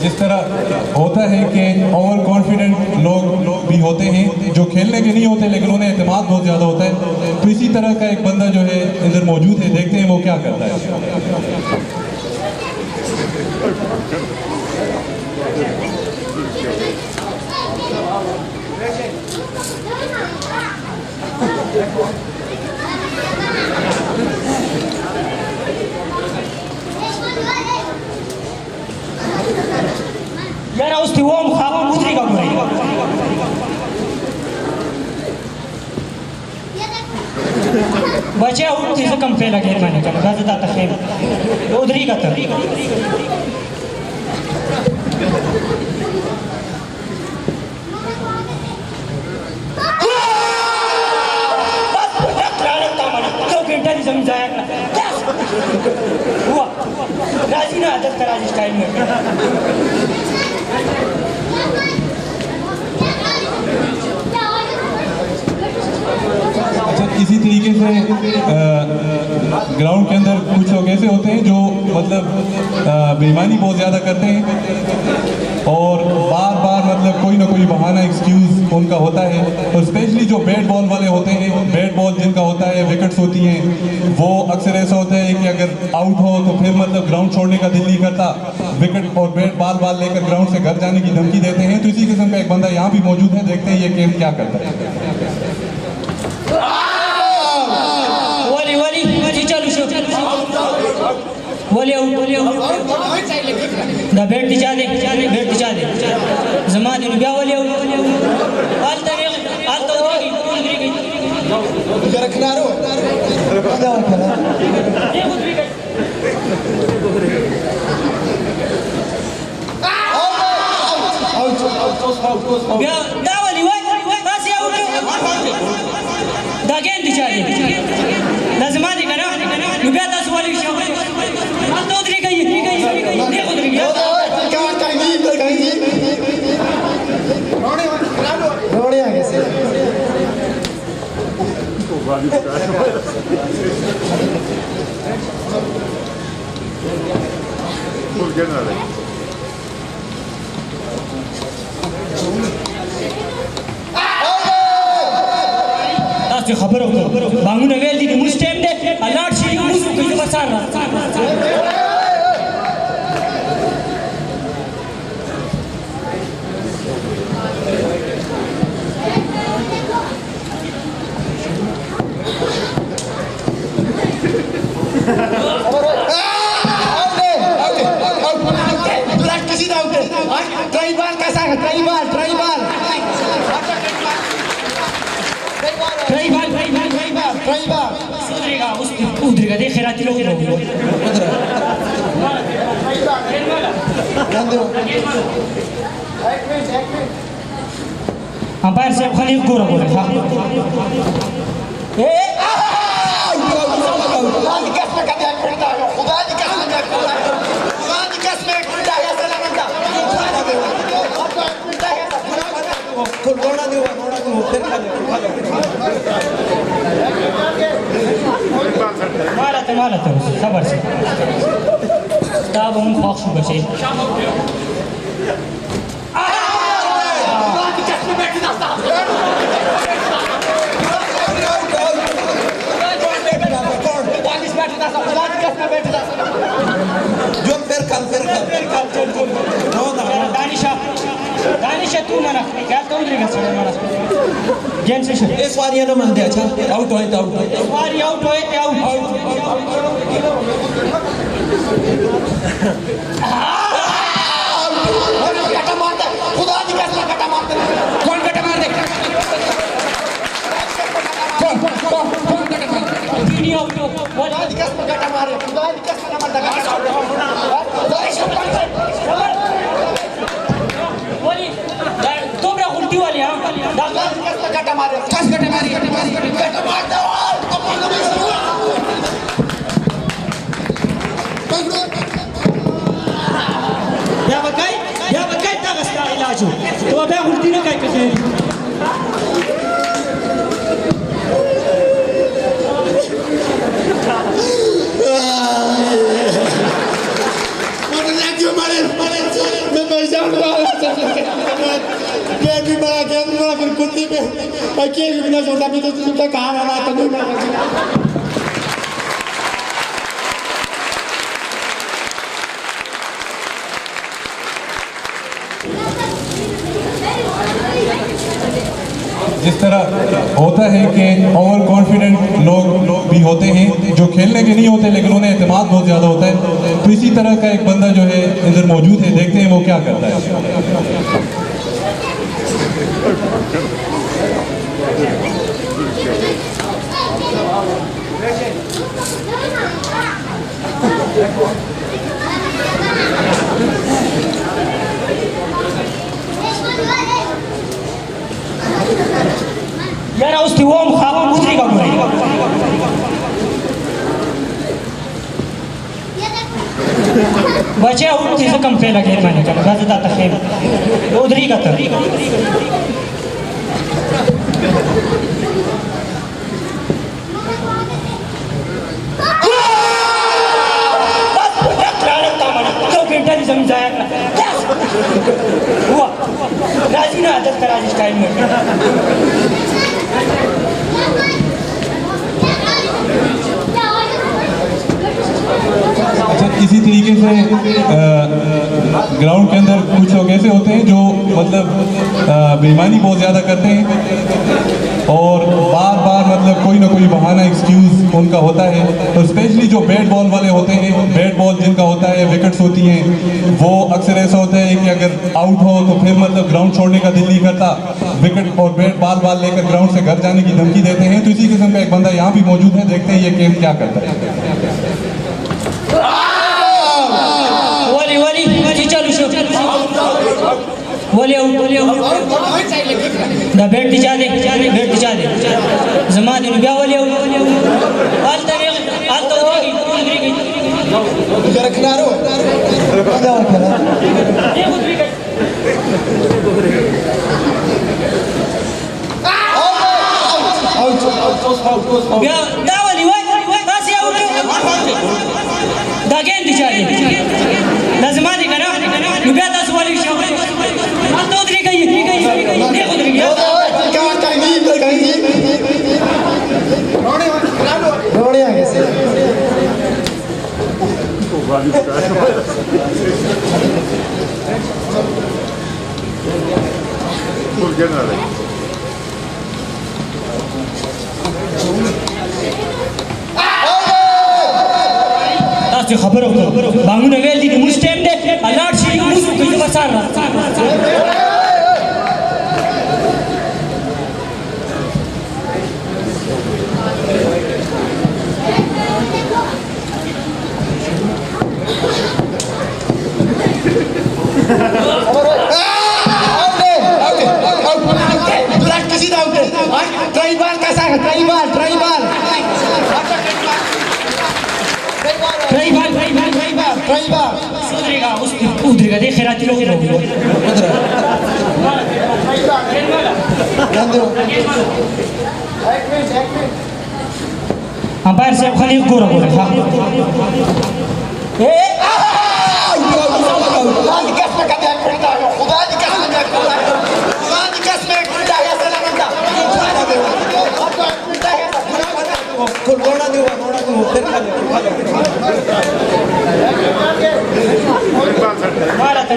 जिस तरह होता है कि ओवर कॉन्फिडेंट लोग भी होते हैं जो खेलने के नहीं होते लेकिन उन्हें एतमाद बहुत ज़्यादा होता है, तो इसी तरह का एक बंदा जो है इधर मौजूद है, देखते हैं वो क्या करता है। यार उसकी वो खावा उतरी का बुराई बचे उठती से कम फेला खेल मैंने कहा गाज़दा तखेम उधरी का तर समझाया हुआ राजी ना आदत करा इस टाइम में अच्छा, इसी तरीके से ग्राउंड के अंदर कुछ लोग ऐसे होते हैं जो मतलब बेईमानी बहुत ज़्यादा करते हैं और बार बार मतलब कोई ना कोई बहाना एक्सक्यूज़ उनका होता है, और स्पेशली जो बैट बॉल वाले होते हैं, बैट बॉल जिनका होता है, विकेट्स होती हैं, वो अक्सर ऐसा होता है कि अगर आउट हो तो फिर मतलब ग्राउंड छोड़ने का दिल नहीं करता, विकेट और बैट बाल लेकर ग्राउंड से घर जाने की धमकी देते हैं। तो इसी किस्म का एक बंदा यहाँ भी मौजूद है, देखते हैं ये गेम क्या करता है। दा बैठ दिचा दे जमा दिन क्या वाले हाल तो जरा किनारो दा वाली बस या दा गेंद दिचा दे दा जमा दे करा नुगा 10 वाली शो हाल तो उधरी गई देखो उधरी गया रोड़े आगे से खबर हो बांगू नवेल दी मुझ टाइम दे अलर्ट शी मुझ को बसान रहा उधर दे खैराती लोग अंपायर साहब खाली गोरा बोले माला तो खबर से तब हम फॉक्स बचे दानिशा तू मना क्या तो उधर का सड़े मना गेम से शुरू इस बार ये ना मान दे अच्छा आउट होए तो आउट इस बार ये आउट होए तो आउट कटा मारता खुदा की कसम कटा मारता कौन कटा मार दे कौन कटा मार तीन आउट खुदा की कसम कटा मारे खुदा की कसम ना मारता बोली तुम रे उल्टी वाली हां कटा मारे कस कटा मारी कटा मार दो या बकाई तगस्ता इलाज तो अब उल्टी ना काय कसे Mare, पेट भी बड़ा गया बड़ा फिर कुत्ते पे भाई के भी बिना छोटा भी तो तुझे कहाँ रहना तो नहीं मारा जिस तरह होता है कि ओवर कॉन्फिडेंट लोग भी होते हैं जो खेलने के नहीं होते लेकिन उन्हें एतमाद बहुत ज़्यादा होता है, तो इसी तरह का एक बंदा जो है इधर मौजूद है, देखते हैं वो क्या करता है। यार उसकी वो खावा मुद्री का बुराई बचे उठती से कम फेला गया मैंने कहा गाज़दा तखेम उधरी का तर जमीन जाया हुआ राजी ना आदत करा इस टाइम में अच्छा, इसी तरीके से ग्राउंड के अंदर कुछ लोग ऐसे होते हैं जो मतलब बेईमानी बहुत ज़्यादा करते हैं और बार बार मतलब कोई ना कोई बहाना एक्सक्यूज़ उनका होता है, तो स्पेशली जो बैट बॉल वाले होते हैं, बैट बॉल जिनका होता है, विकेट्स होती हैं, वो अक्सर ऐसा होता है कि अगर आउट हो तो फिर मतलब ग्राउंड छोड़ने का दिल नहीं करता, विकेट और बैट बाल लेकर ग्राउंड से घर जाने की धमकी देते हैं। तो इसी किस्म का एक बंदा यहाँ भी मौजूद है, देखते हैं ये गेम क्या करता है। बैठ दिखा दे बैठ दिखा दे जमा दिन क्या वाले हाल तक हाल तो उधरी गई जरा किनारो जाओ खेला दा वाली बस या दा गेम दिखा दे lazima dikana nubia das wali show हाल तो उधरी गई देखो उधरी गया क्या करेंगी रोड़े आगे से ताकि खबर हो बांगू ने वेल दी मुस्टेम दे अलर्ट शी मुस की बसार उधरेगा देख खैराती लोग अंपायर साहब खाली गोरा गोरा हाँ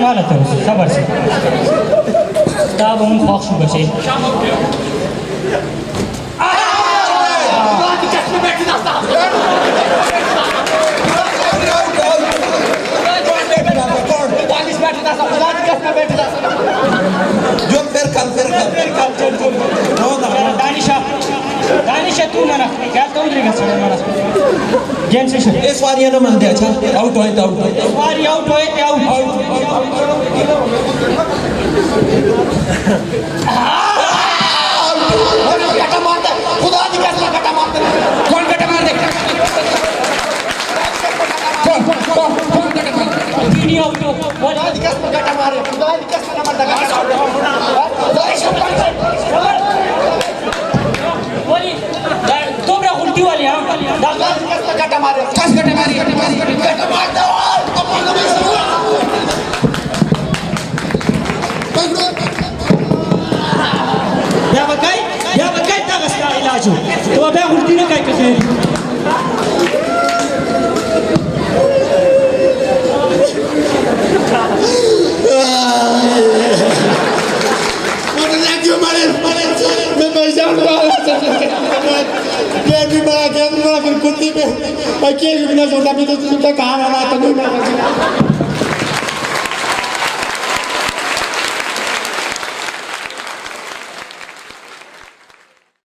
मारा था खबर से तब हम फॉक्स बचे दानिशा तू मना क्या तो उधरेगा सर मना गेम से इस बार ये ना मान दे अच्छा आउट होए तो आउट इस बार आउट होए तो आउट कटा मारता खुदा की कसम कटा मारता कौन कटा मार दे कौन कटा मार तीन आउट खुदा की कसम कटा मारे खुदा की कसम ना मारता बोली तुमरा उल्टी वाली हां खुदा की कसम कटा मारे कस कटा मारी कटा मारता इसका इलाज हो तो अबे उल्टी ना कह के मैं पैसा उठा पेट भी बड़ा खेल फिर कुत्ती पे मैं के भी बिना सोचा भी तो तुझे कहाँ रहना तो नहीं